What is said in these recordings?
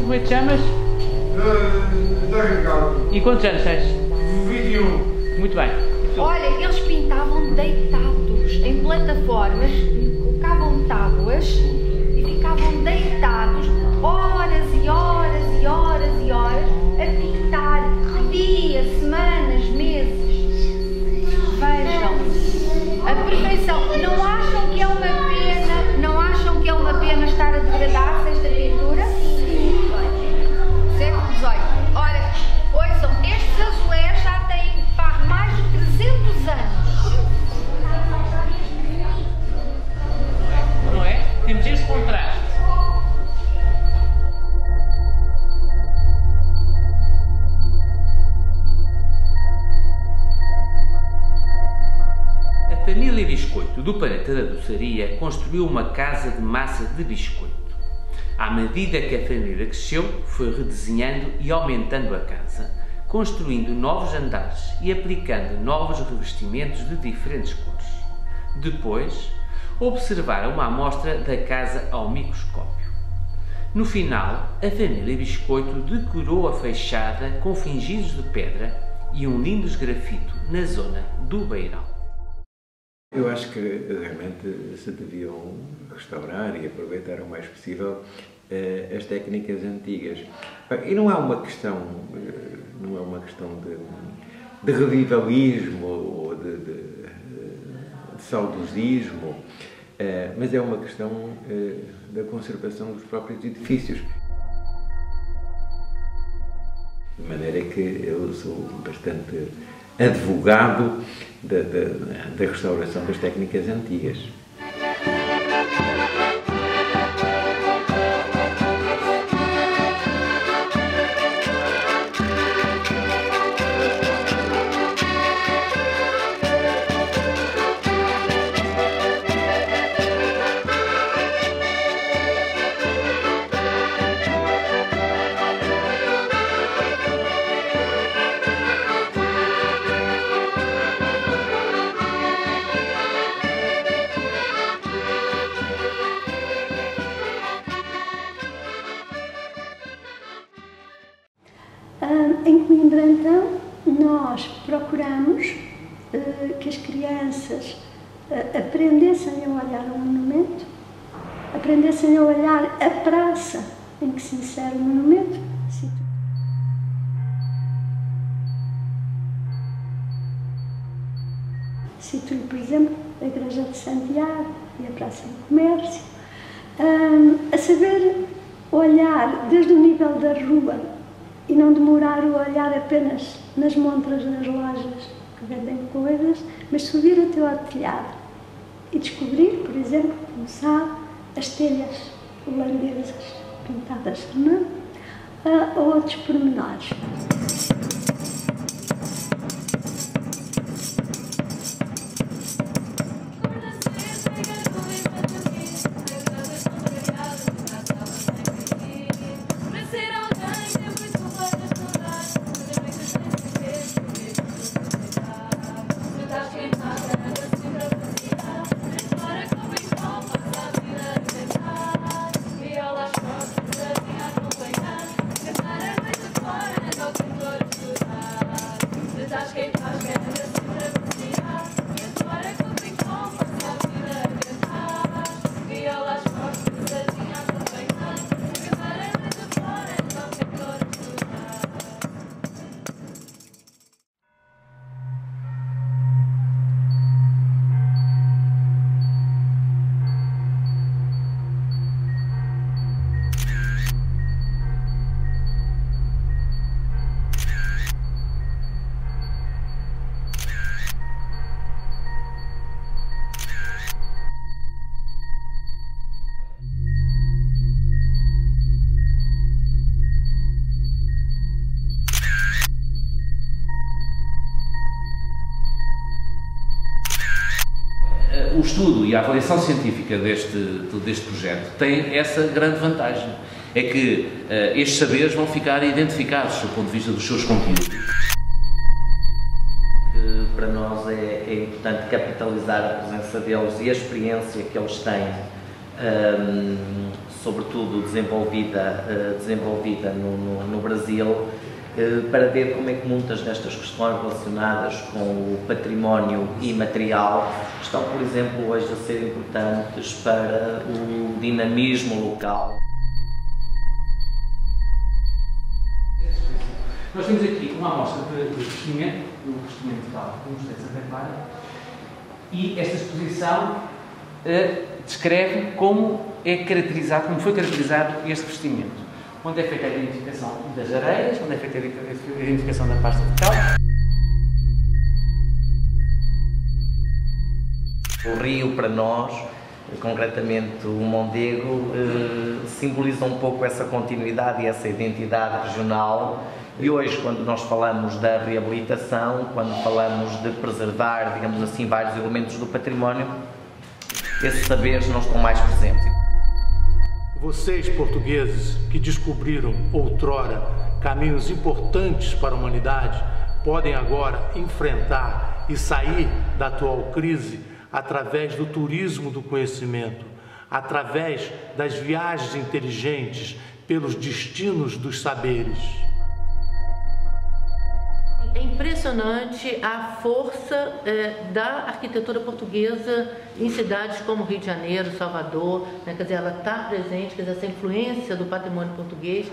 Como é que te chamas? E quantos anos tens? 21. Muito bem. Olha, eles pintavam deitados em plataformas, colocavam tábuas e ficavam deitados horas e horas e horas e horas a pintar dias, semanas, meses. Vejam a perfeição. Não acham que é uma pena? Não acham que é uma pena estar a degradar-se esta pintura? Século XVIII. Ora, ouçam, estes azulejos já têm mais de 300 anos. Não é? Temos este contraste. A família Biscoito do Planeta da Doçaria construiu uma casa de massa de biscoito. À medida que a família cresceu, foi redesenhando e aumentando a casa, construindo novos andares e aplicando novos revestimentos de diferentes cores. Depois, observaram uma amostra da casa ao microscópio. No final, a família Biscoito decorou a fachada com fingidos de pedra e um lindo esgrafito na zona do beiral. Eu acho que realmente se deviam restaurar e aproveitar o mais possível as técnicas antigas. E não é uma questão de revivalismo ou de saudosismo, mas é uma questão da conservação dos próprios edifícios. De maneira que eu sou bastante advogado da restauração das técnicas antigas. Em Coimbra, então, nós procuramos que as crianças aprendessem a olhar o monumento, aprendessem a olhar a praça em que se insere o monumento. Cito-lhe, por exemplo, a Igreja de Santiago e a Praça do Comércio. A saber olhar desde o nível da rua e não demorar o olhar apenas nas montras, nas lojas que vendem coisas, mas subir até ao telhado e descobrir, por exemplo, como sabe, as telhas holandesas pintadas, não? Ou outros pormenores. O estudo e a avaliação científica deste projeto tem essa grande vantagem, é que estes saberes vão ficar identificados do ponto de vista dos seus conteúdos. Para nós é importante capitalizar a presença deles e a experiência que eles têm, sobretudo desenvolvida no Brasil, para ver como é que muitas destas questões relacionadas com o património imaterial estão, por exemplo, hoje a ser importantes para o dinamismo local. Nós temos aqui uma amostra de vestimento, do vestimento do Mosteiro de Santa Clara, e esta exposição descreve como foi caracterizado este vestimento. Onde é feita a identificação das areias, onde é feita a identificação da pasta de cal. O rio, para nós, concretamente o Mondego, simboliza um pouco essa continuidade e essa identidade regional. E hoje, quando nós falamos da reabilitação, quando falamos de preservar, digamos assim, vários elementos do património, esses saberes não estão mais presentes. Vocês, portugueses, que descobriram outrora caminhos importantes para a humanidade, podem agora enfrentar e sair da atual crise através do turismo do conhecimento, através das viagens inteligentes pelos destinos dos saberes. É impressionante a força da arquitetura portuguesa em cidades como Rio de Janeiro, Salvador, né? Quer dizer, ela está presente, quer dizer, essa influência do patrimônio português.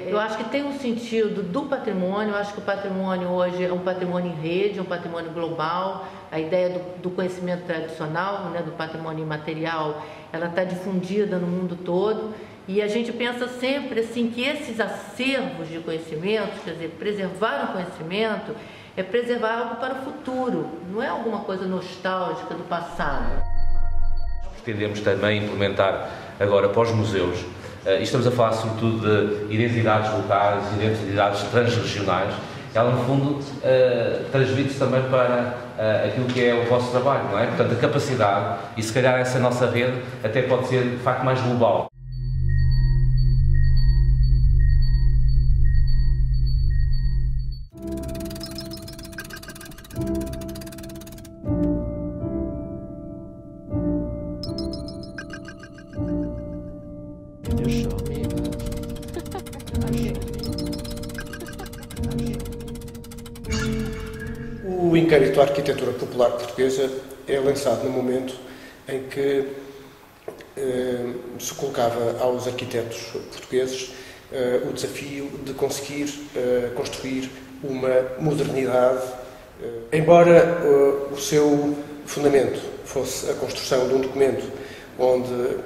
Eu acho que tem um sentido do patrimônio, eu acho que o patrimônio hoje é um patrimônio em rede, é um patrimônio global. A ideia do conhecimento tradicional, né, do patrimônio imaterial, ela está difundida no mundo todo. E a gente pensa sempre assim que esses acervos de conhecimentos, quer dizer, preservar o conhecimento é preservar algo para o futuro, não é alguma coisa nostálgica do passado. Pretendemos também implementar agora para os museus, e estamos a falar sobretudo de identidades locais, identidades transregionais, ela no fundo transmite-se também para aquilo que é o vosso trabalho, não é? Portanto, a capacidade, e se calhar essa nossa rede até pode ser de facto mais global. O inquérito à arquitetura popular portuguesa é lançado no momento em que se colocava aos arquitetos portugueses o desafio de conseguir construir uma modernidade, embora o seu fundamento fosse a construção de um documento onde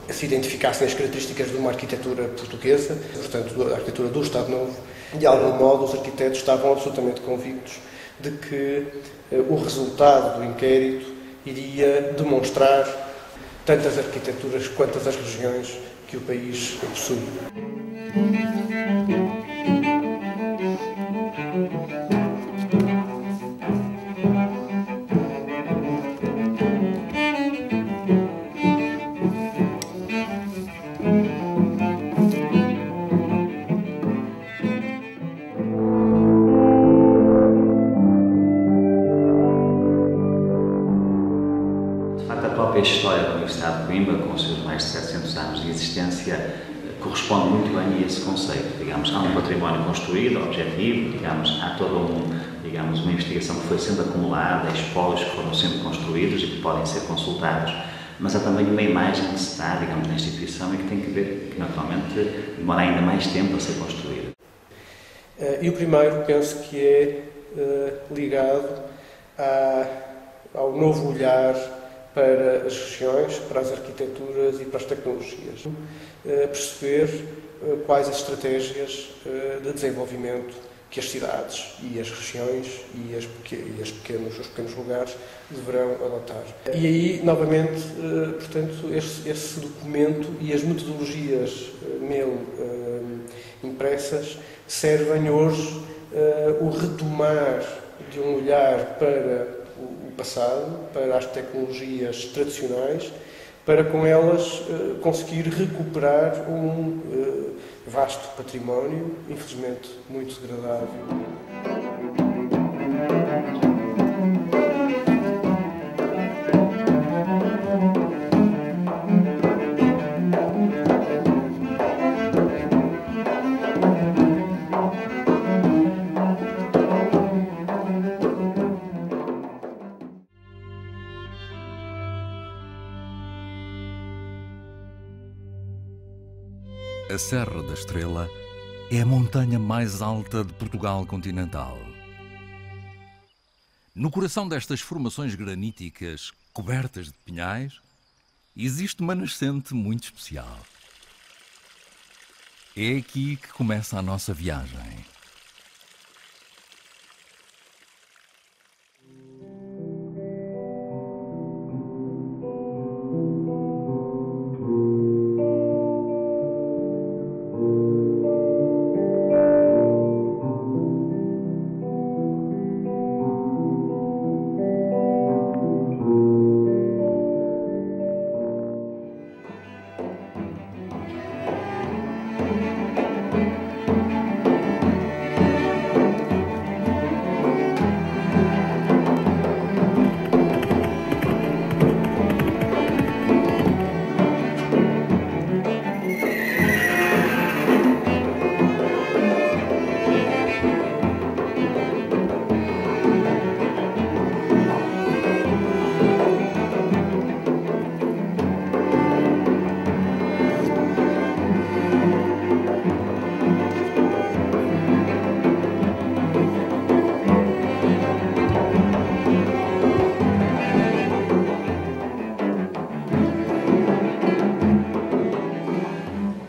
se identificassem as características de uma arquitetura portuguesa, portanto, a arquitetura do Estado Novo. De algum modo, os arquitetos estavam absolutamente convictos de que o resultado do inquérito iria demonstrar tanto as arquiteturas quanto as regiões que o país possui. A história da Universidade de Coimbra, com os seus mais de 700 anos de existência, corresponde muito bem a esse conceito. Digamos, há um património construído, objetivo, digamos, há toda uma investigação que foi sendo acumulada, espólios que foram sendo construídos e que podem ser consultados, mas há também uma imagem que se dá, digamos, na instituição e que tem que ver, que naturalmente demora ainda mais tempo a ser construída. E o primeiro, penso que é ligado ao novo olhar para as regiões, para as arquiteturas e para as tecnologias. Perceber quais as estratégias de desenvolvimento que as cidades e as regiões e os pequenos lugares deverão adotar. E aí, novamente, portanto, esse documento e as metodologias nele impressas servem hoje o retomar de um olhar para o passado, para as tecnologias tradicionais, para com elas conseguir recuperar um vasto património, infelizmente muito degradável. A Serra da Estrela é a montanha mais alta de Portugal continental. No coração destas formações graníticas cobertas de pinhais, existe uma nascente muito especial. É aqui que começa a nossa viagem.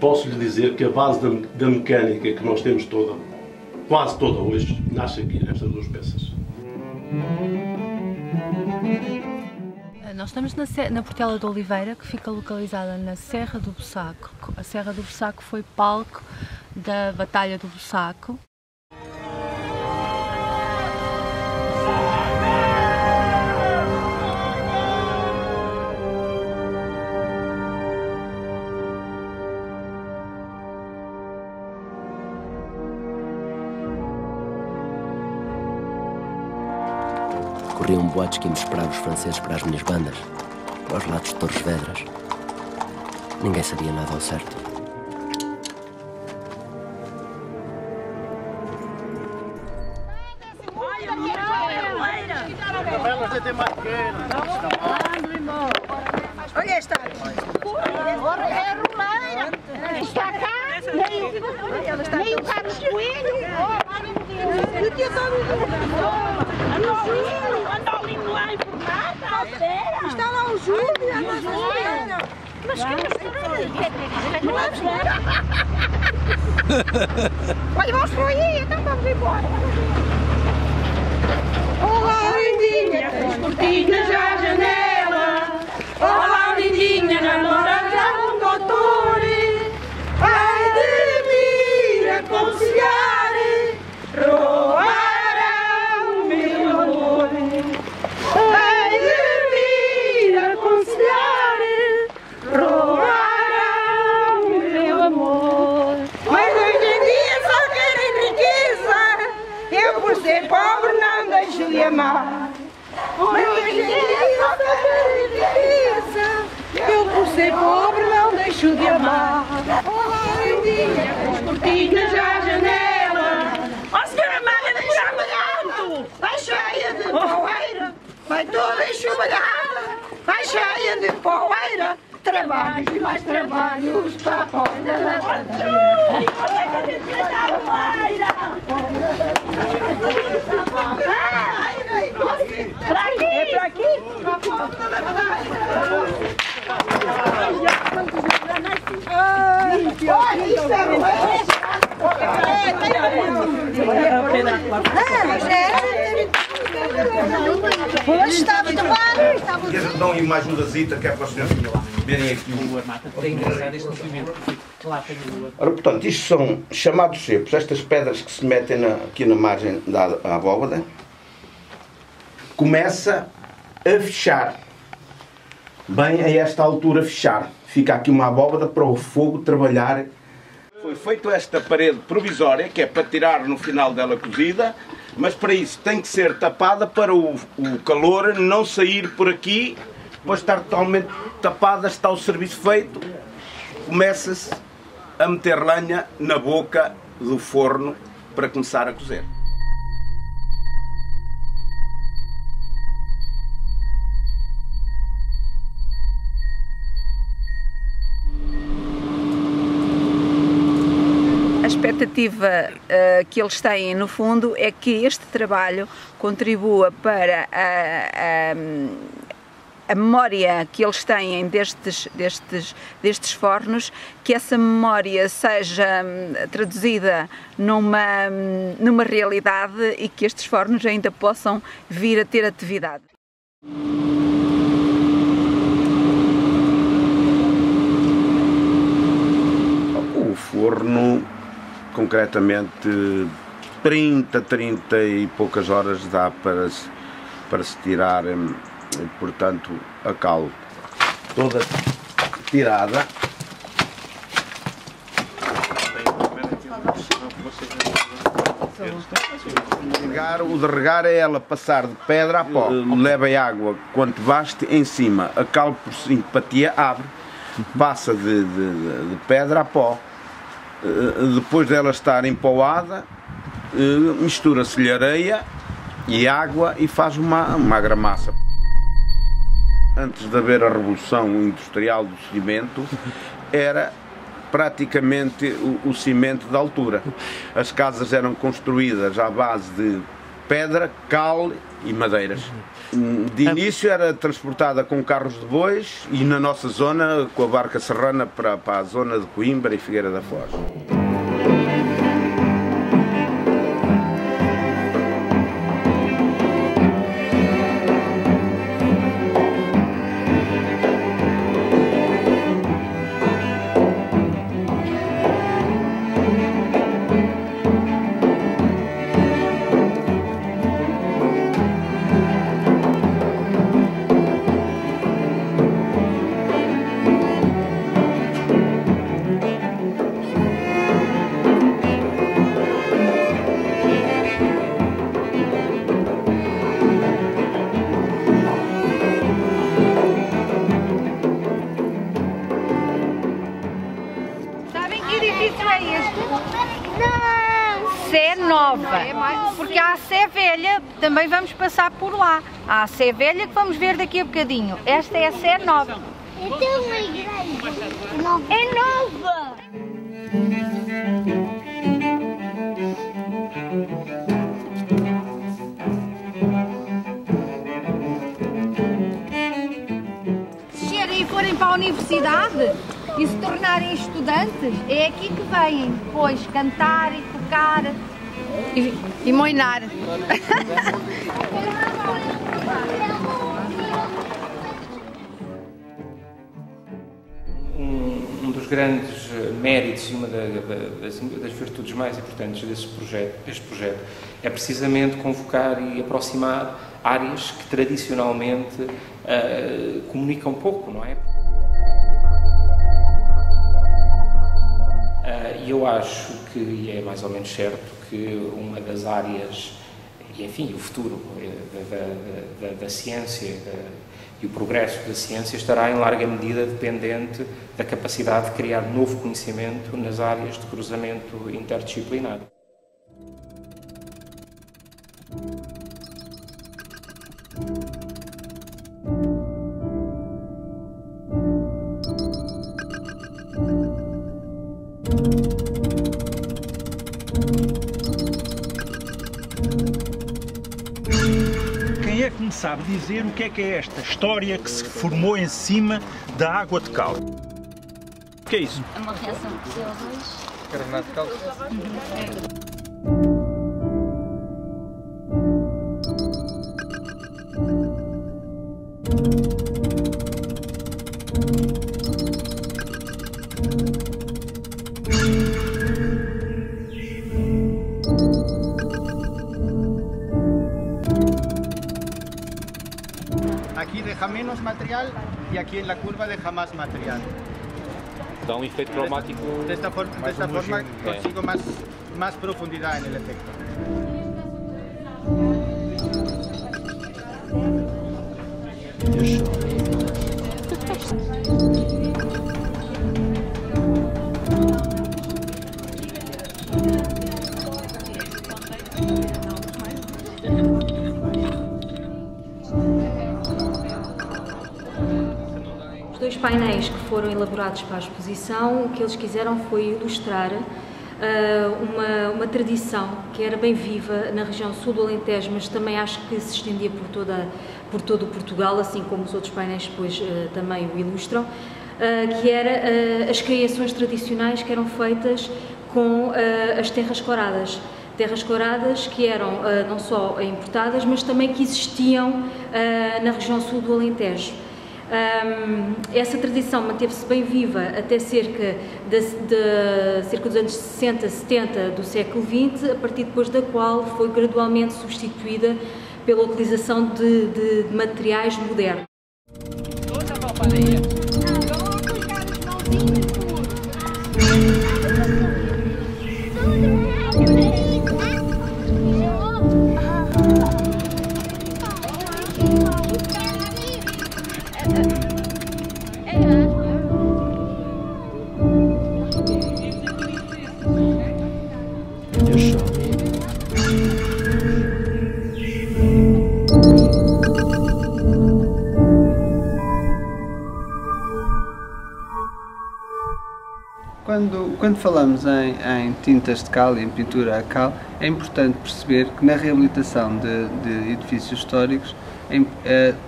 Posso lhe dizer que a base da mecânica que nós temos toda, quase toda hoje, nasce aqui nestas duas peças. Nós estamos na Portela de Oliveira, que fica localizada na Serra do Bussaco. A Serra do Bussaco foi palco da Batalha do Bussaco. Corriam boatos que íamos esperar os franceses para as minhas bandas, para os lados de Torres Vedras. Ninguém sabia nada ao certo. Olha esta aqui. É roleira. Está cá. Nem o Carlos Coelho. E o tio António anda ali lá informado. Está lá o Júlio. Mas que não vamos embora. Olha, vamos por aí, então vamos embora. Olá, lindinha, tens cortinas à janela. Olá, lindinha, namorada do doutor. Ai de mim aconselhar, roara o meu amor. Ai de mim aconselhar, roara o meu amor. Mas hoje em dia só querem riqueza. Eu por ser pobre não deixo de amar. Mas hoje em dia só querem riqueza. Eu por ser pobre não deixo de amar. Olá, lindinha, com as cortinas à janela. Ó, senhora Maria de Trabalhando, vai cheia de poeira, vai toda enxovalhada, vai cheia de poeira. Trabalhos e mais trabalhos para fora da padaria. Para aqui? É para aqui? Para a porta da padaria. Olha, isso é Hoje está muito bem. Queres dar uma ajudazita que é para os senhores verem aqui o armata? É engraçado este movimento. Ora, portanto, isto são chamados cepos, estas pedras que se metem aqui na margem da abóbada. Começa a fechar. Bem a esta altura fechar. Fica aqui uma abóbada para o fogo trabalhar. Foi feita esta parede provisória, que é para tirar no final dela cozida, mas para isso tem que ser tapada para o calor não sair por aqui, depois estar totalmente tapada, está o serviço feito, começa-se a meter lenha na boca do forno para começar a cozer. A expectativa que eles têm, no fundo, é que este trabalho contribua para a memória que eles têm destes fornos, que essa memória seja traduzida numa realidade e que estes fornos ainda possam vir a ter atividade. O forno, concretamente 30 e poucas horas dá para se tirar, portanto, a cal toda tirada. O de regar é ela passar de pedra a pó, leva a água quanto baste em cima, a cal por simpatia abre, passa de pedra a pó. Depois dela estar empoada, mistura-se-lhe areia e água e faz uma argamassa. Antes de haver a revolução industrial do cimento, era praticamente o cimento de altura. As casas eram construídas à base de pedra, cal e madeiras. De início era transportada com carros de bois e na nossa zona com a barca serrana para a zona de Coimbra e Figueira da Foz. Sé Nova, porque há a Sé Velha, também vamos passar por lá. Há a Sé Velha que vamos ver daqui a bocadinho. Esta é a Sé Nova. Eu tenho uma igreja. É nova. Se chegarem e forem para a universidade e se tornarem estudantes, é aqui que vêm depois cantar e tocar e moinar. Um dos grandes méritos e uma das virtudes mais importantes deste projeto é precisamente convocar e aproximar áreas que tradicionalmente comunicam pouco, não é? E eu acho que, e é mais ou menos certo, que uma das áreas, e enfim, o futuro da ciência e o progresso da ciência estará em larga medida dependente da capacidade de criar novo conhecimento nas áreas de cruzamento interdisciplinar. Quem é que me sabe dizer o que é esta história que se formou em cima da água de cal? O que é isso? É uma reação de CO2. Carbonato de cálcio. Aquí deja menos material y aquí en la curva deja más material. Da un efecto cromático. De esta forma consigo más profundidad en el efecto. Os dois painéis que foram elaborados para a exposição, o que eles quiseram foi ilustrar uma tradição que era bem viva na região sul do Alentejo, mas também acho que se estendia por todo o Portugal, assim como os outros painéis depois também o ilustram, que era as criações tradicionais que eram feitas com as terras coradas. Terras coradas que eram não só importadas, mas também que existiam na região sul do Alentejo. Essa tradição manteve-se bem viva até cerca dos anos 60, 70 do século XX, a partir depois da qual foi gradualmente substituída pela utilização de materiais modernos. Quando falamos em tintas de cal e em pintura a cal, é importante perceber que na reabilitação de edifícios históricos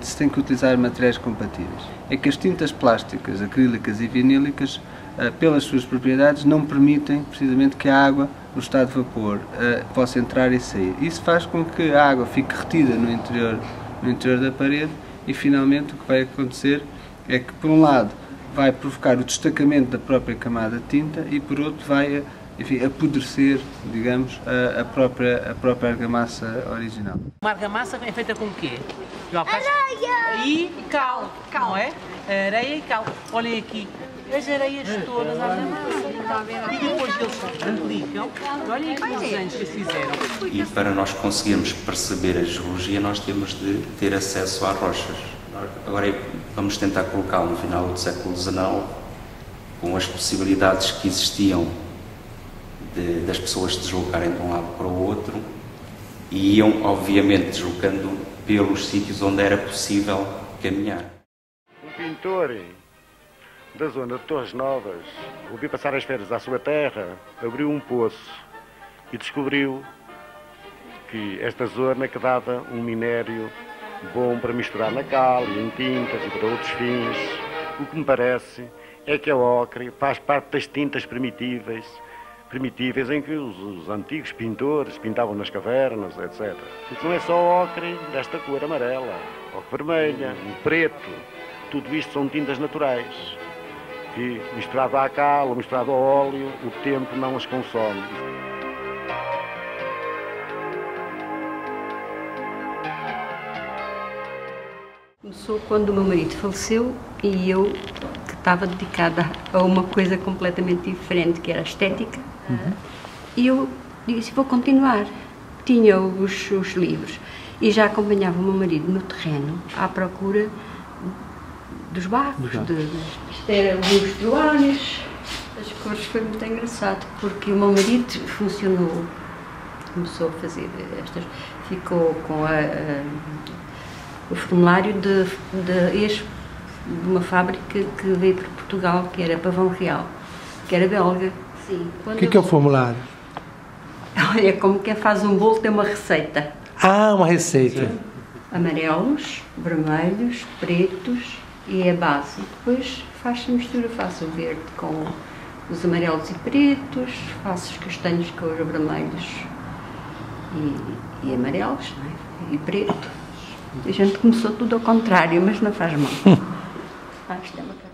se tem que utilizar materiais compatíveis. É que as tintas plásticas, acrílicas e vinílicas, pelas suas propriedades, não permitem precisamente que a água, no estado de vapor, possa entrar e sair. Isso faz com que a água fique retida no interior da parede e, finalmente, o que vai acontecer é que, por um lado, vai provocar o destacamento da própria camada de tinta e, por outro, vai, enfim, apodrecer, digamos, a própria argamassa original. Uma argamassa é feita com o quê? Areia! E cal, não é? Areia e cal. Olhem aqui, as areias todas à argamassa. E depois eles aplicam. Olhem aqui os desenhos que fizeram. E para nós conseguirmos perceber a geologia, nós temos de ter acesso às rochas. Agora vamos tentar colocá-lo no final do século XIX, com as possibilidades que existiam das pessoas se deslocarem de um lado para o outro, e iam, obviamente, deslocando pelos sítios onde era possível caminhar. Um pintor da zona de Torres Novas, ouviu passar as férias à sua terra, abriu um poço e descobriu que esta zona que dava um minério bom para misturar na cal e em tintas e para outros fins. O que me parece é que a ocre faz parte das tintas primitivas em que os antigos pintores pintavam nas cavernas, etc. Porque não é só ocre desta cor amarela, ocre vermelha, o preto, tudo isto são tintas naturais, que misturado à cal ou misturado ao óleo, o tempo não as consome. Começou quando o meu marido faleceu e eu, que estava dedicada a uma coisa completamente diferente, que era a estética, e eu disse, vou continuar. Tinha os livros e já acompanhava o meu marido no terreno à procura dos barcos. Isto era os livros as cores. Foi muito engraçado, porque o meu marido começou a fazer estas, ficou com o formulário de uma fábrica que veio para Portugal, que era Pavão Real, que era belga. Sim. O que é o formulário? Olha, como quem faz um bolo tem uma receita. Ah, uma receita. Sim. Amarelos, vermelhos, pretos e a base. Depois faz-se a mistura, faço o verde com os amarelos e pretos, faço os castanhos com os vermelhos e amarelos, não é? E preto. A gente começou tudo ao contrário, mas não faz mal. Isto é uma cara.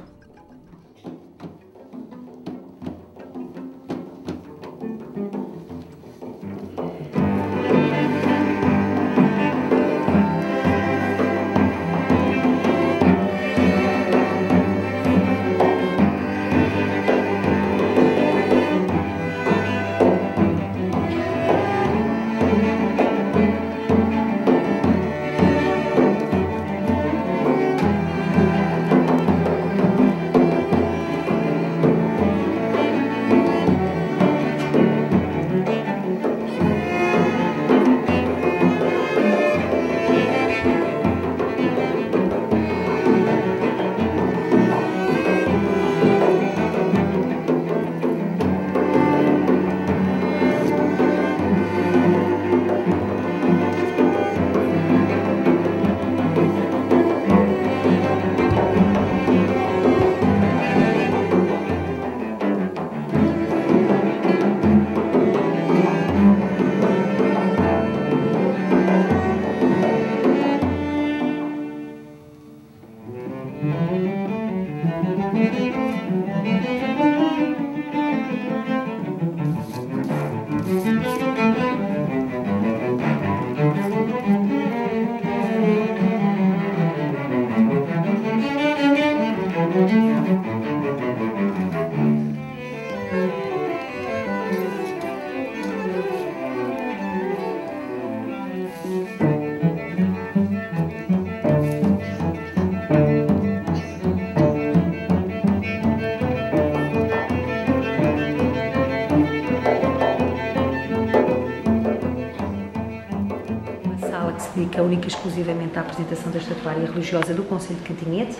Que é única e exclusivamente à apresentação da estatuária religiosa do Concelho de Cantinhete.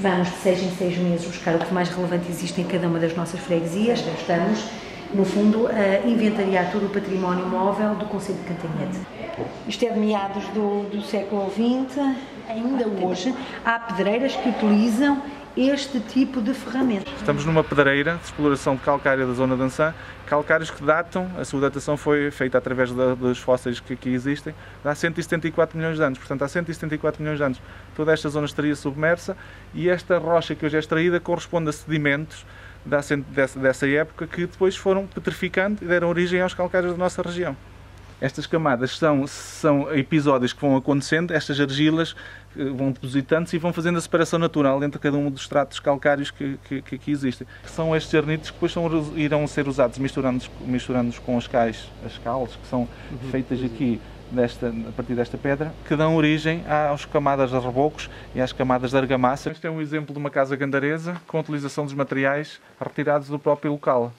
Vamos de 6 em 6 meses buscar o que mais relevante existe em cada uma das nossas freguesias. Estamos, no fundo, a inventariar todo o património móvel do Concelho de Cantinhete. Isto é de meados do século XX. Ainda hoje há pedreiras que utilizam este tipo de ferramentas. Estamos numa pedreira de exploração de calcário da zona de Ansã, calcários que datam, a sua datação foi feita através dos fósseis que aqui existem, há 174 milhões de anos. Portanto, há 174 milhões de anos toda esta zona estaria submersa e esta rocha que hoje é extraída corresponde a sedimentos dessa época que depois foram petrificando e deram origem aos calcários da nossa região. Estas camadas são episódios que vão acontecendo, estas argilas vão depositando-se e vão fazendo a separação natural entre cada um dos estratos calcários que aqui existem. São estes arnitos que depois irão ser usados misturando-os com as cales, que são feitas aqui a partir desta pedra, que dão origem às camadas de rebocos e às camadas de argamassa. Este é um exemplo de uma casa gandaresa com a utilização dos materiais retirados do próprio local.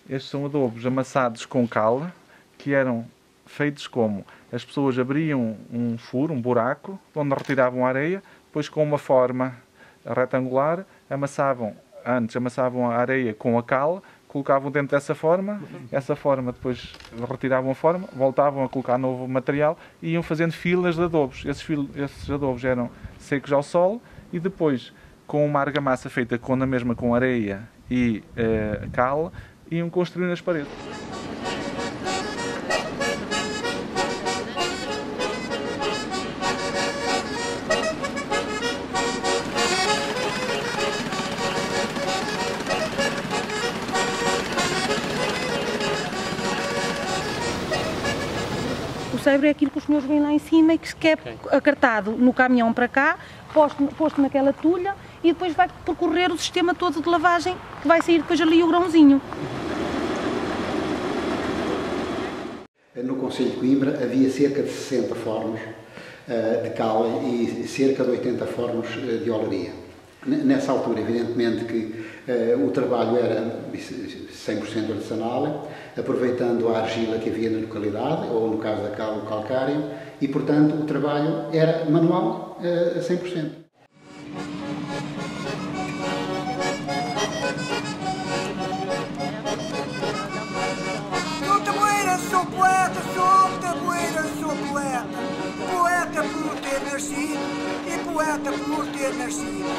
Estes são adobos amassados com cal, que eram feitos como as pessoas abriam um furo, um buraco, onde retiravam a areia, depois com uma forma retangular amassavam antes amassavam a areia com a cal, colocavam dentro dessa forma, essa forma depois retiravam a forma, voltavam a colocar novo material e iam fazendo filas de adobos. Esses adobos eram secos ao sol e depois, com uma argamassa feita na mesma com areia e cal, iam construindo as paredes. O cérebro é aquilo que os senhores veem lá em cima e que é acartado no caminhão para cá, posto naquela tulha e depois vai percorrer o sistema todo de lavagem que vai sair depois ali o grãozinho. No Concelho de Coimbra havia cerca de 60 fornos de cal e cerca de 80 fornos de olaria. Nessa altura, evidentemente, que o trabalho era 100% artesanal, aproveitando a argila que havia na localidade, ou no caso da cal, o calcário, e, portanto, o trabalho era manual a 100%. Sou tabueira, sou poeta, sou tabueira, sou poeta. Poeta por ter nascido e poeta por ter nascido.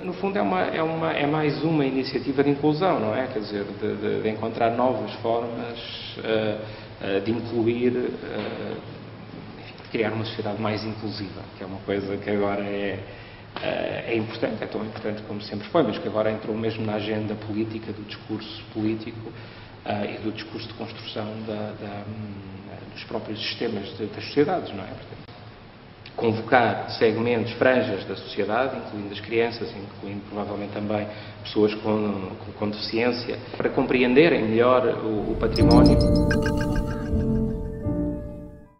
No fundo é mais uma iniciativa de inclusão, não é? Quer dizer, de encontrar novas formas de incluir, enfim, de criar uma sociedade mais inclusiva, que é uma coisa que agora é importante, é tão importante como sempre foi, mas que agora entrou mesmo na agenda política, do discurso político e do discurso de construção dos próprios sistemas das sociedades, não é? Portanto, convocar segmentos, franjas da sociedade, incluindo as crianças, incluindo provavelmente também pessoas com deficiência, para compreenderem melhor o património.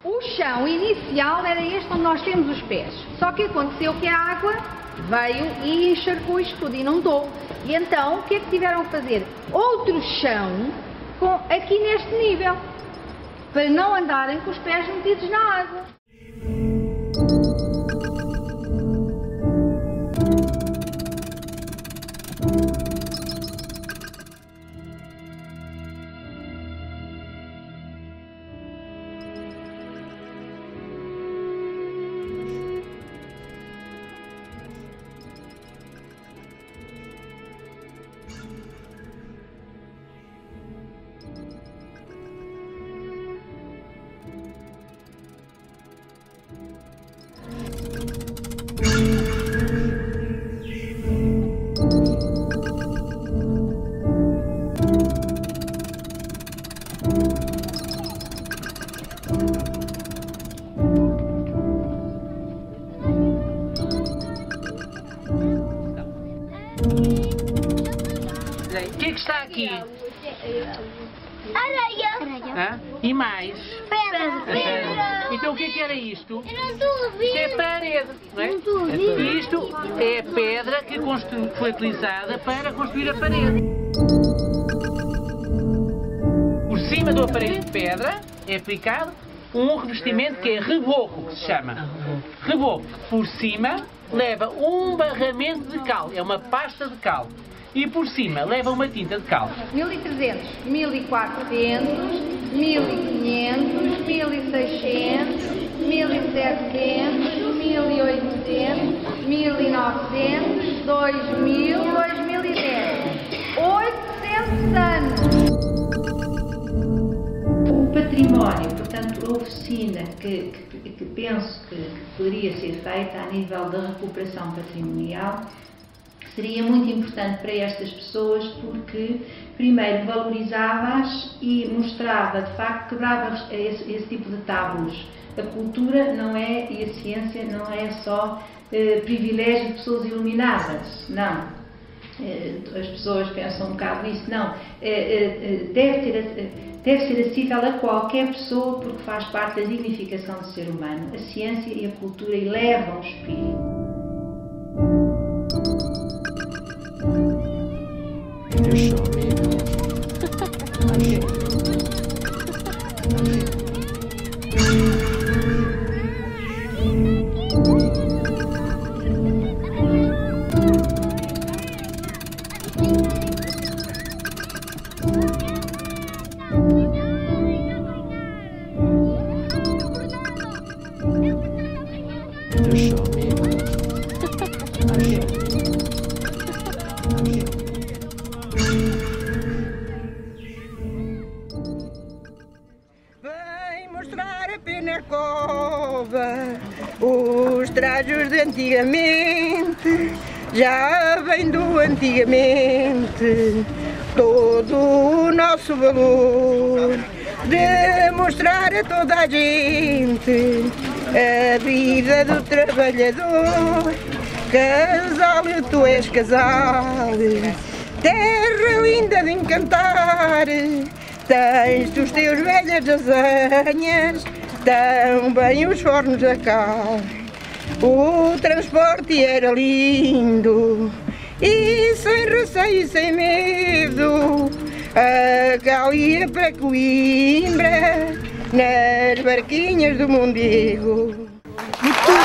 O chão chão inicial era este onde nós temos os pés. Só que aconteceu que a água veio e encharcou isto tudo, inundou. E então, o que é que tiveram a fazer? Outro chão aqui neste nível, para não andarem com os pés metidos na água. O que é que está aqui? Areia. Hã? E mais? Pedra. Então o que é que era isto? Eu não estou a ver. Isto é parede, não é? Não estou a ver. Isto é pedra que foi utilizada para construir a parede. Por cima do aparelho de pedra é aplicado um revestimento que é reboco, que se chama. Reboco. Por cima leva um barramento de cal, é uma pasta de cal. E por cima leva uma tinta de cal. 1300, 1400, 1500, 1600, 1700, 1800, 1900, 2000, 2010. 800 anos. O património, portanto, a oficina que penso que poderia ser feita a nível da recuperação patrimonial seria muito importante para estas pessoas porque, primeiro, valorizava-as e mostrava, de facto, quebrava esse tipo de tabus. A cultura não é, e a ciência não é só privilégio de pessoas iluminadas, não. As pessoas pensam um bocado nisso, não. Deve ser acessível a qualquer pessoa porque faz parte da dignificação do ser humano. A ciência e a cultura elevam o espírito. Vem mostrar a Penacova os trajos de antigamente, já vem do antigamente todo o nosso valor, de mostrar a toda a gente a vida do trabalhador. Casal, tu és casal, terra linda de encantar, tens os teus velhas azenhas, também os fornos a cal. O transporte era lindo e sem receio e sem medo, a cal ia para Coimbra nas barquinhas do Mondego. Muito bem!